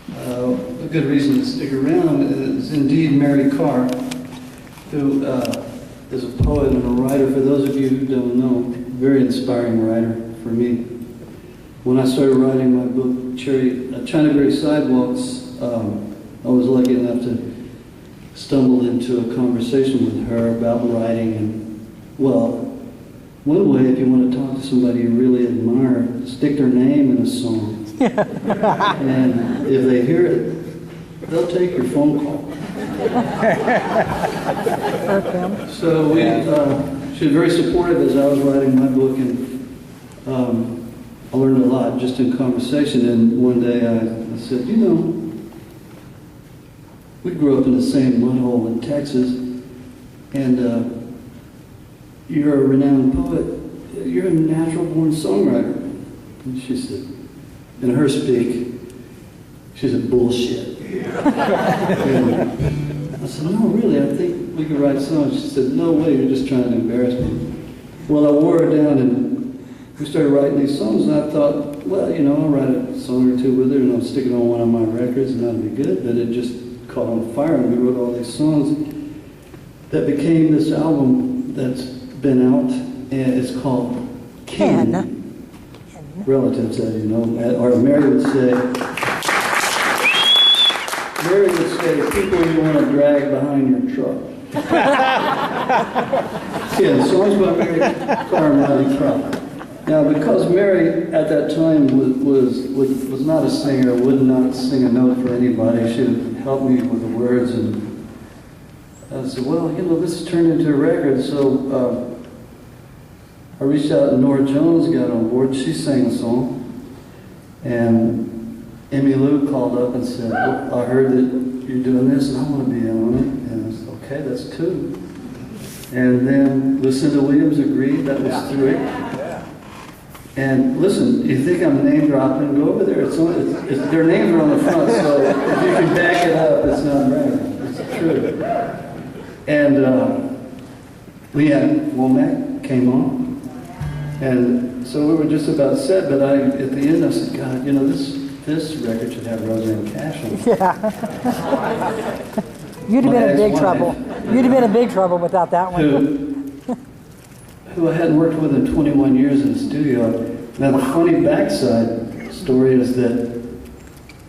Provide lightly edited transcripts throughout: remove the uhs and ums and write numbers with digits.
A good reason to stick around is indeed Mary Carr, who is a poet and a writer. For those of you who don't know, very inspiring writer for me. When I started writing my book, China Berry Sidewalks, I was lucky enough to stumble into a conversation with her about writing. And, well, one way, if you want to talk to somebody you really admire, stick their name in a song. And if they hear it, they'll take your phone call. So she was very supportive as I was writing my book, and I learned a lot just in conversation. And one day I said, you know, we grew up in the same mud hole in Texas, and you're a renowned poet. You're a natural-born songwriter. And she said, in her speak, she said, bullshit. And I said, no, really, I think we could write songs. She said, no way, you're just trying to embarrass me. Well, I wore her down, and we started writing these songs, and I thought, well, you know, I'll write a song or two with her, and I'll stick it on one of my records, and that'll be good. But it just caught on fire, and we wrote all these songs that became this album that's been out, and it's called Ken. Relatives, as you know, or Mary would say, people you want to drag behind your truck. Yeah, the songs by Mary Carr and Rodney Crowell. Now, because Mary at that time was not a singer, would not sing a note for anybody, she would help me with the words, and I said, well, you know, this has turned into a record, so I reached out, and Nora Jones got on board. She sang a song, and Emmy Lou called up and said, well, I heard that you're doing this, and I want to be in on it. And I said, okay, that's two. And then Lucinda Williams agreed. That was three. And listen, you think I'm name dropping? Go over there. Their names are on the front, so if you can back it up, it's not right. It's true. And we had Womack came on. And so we were just about set, but at the end I said, God, you know, this record should have Roseanne Cash on it. Yeah. You'd have been in big trouble. You'd have been in big trouble without that one. Who I hadn't worked with in 21 years in the studio. Now the funny backside story is that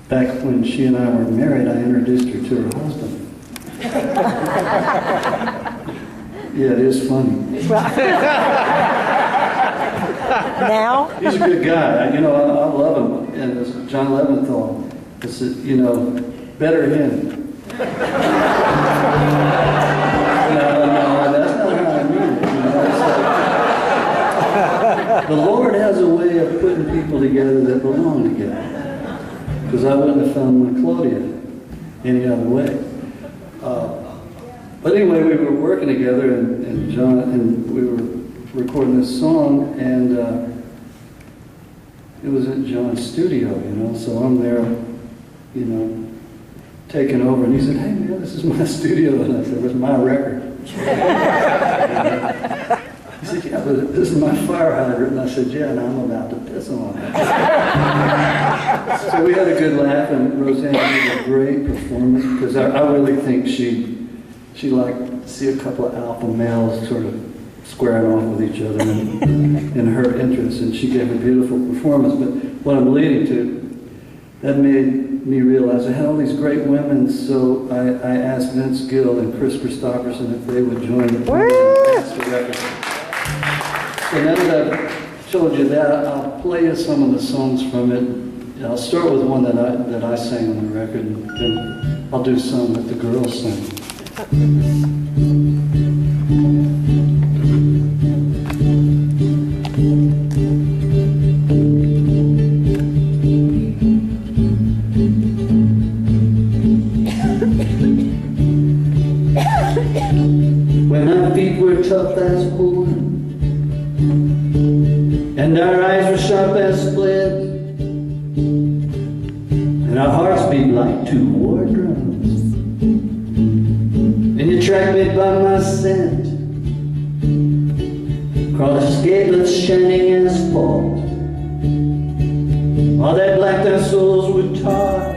back when she and I were married, I introduced her to her husband. Yeah, it is funny. Now? He's a good guy. You know, I love him. And as John Leventhal, it's, you know, better him. No, that's not how I mean it. You know, it's like, the Lord has a way of putting people together that belong together. Because I wouldn't have found my Claudia any other way. But anyway, we were working together, and John, and we were recording this song, and it was at John's studio, you know, so I'm there, you know, taking over, and he said, hey man, this is my studio, and I said, where's my record? He said, yeah, but this is my fire hydrant, and I said, yeah, and I'm about to piss on it. So we had a good laugh, and Roseanne did a great performance, because I really think she liked to see a couple of alpha males sort of squaring off with each other in her interest, and she gave a beautiful performance. But what I'm leading to, that made me realize I had all these great women, so I asked Vince Gill and Chris Christopherson if they would join the record. So now that I've told you that, I'll play you some of the songs from it. I'll start with one that I sang on the record, and then I'll do some that the girls sang. When our feet were tough as wood, and our eyes were sharp as splint, and our hearts beat like two war drums, and you tracked me by my scent across scateless shining asphalt. All that blacked our souls were tarred,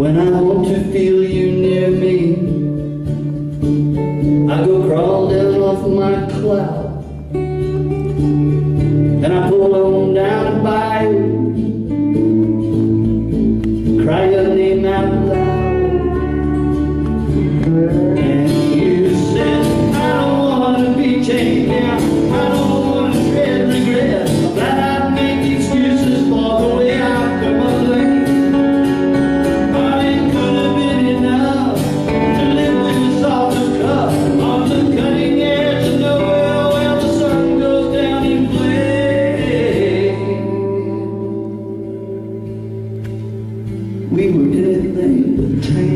When I want to feel you near me, I go crawl down off my cloud, and I pull on down by you, cry your name out loud, and you said, I don't want to be chained down, I don't want to dread regret, that I make excuses for the way I've come of late. But it could have been enough to live with a softer cup on the cutting edge of nowhere where the sun goes down in flame. We were anything but tame.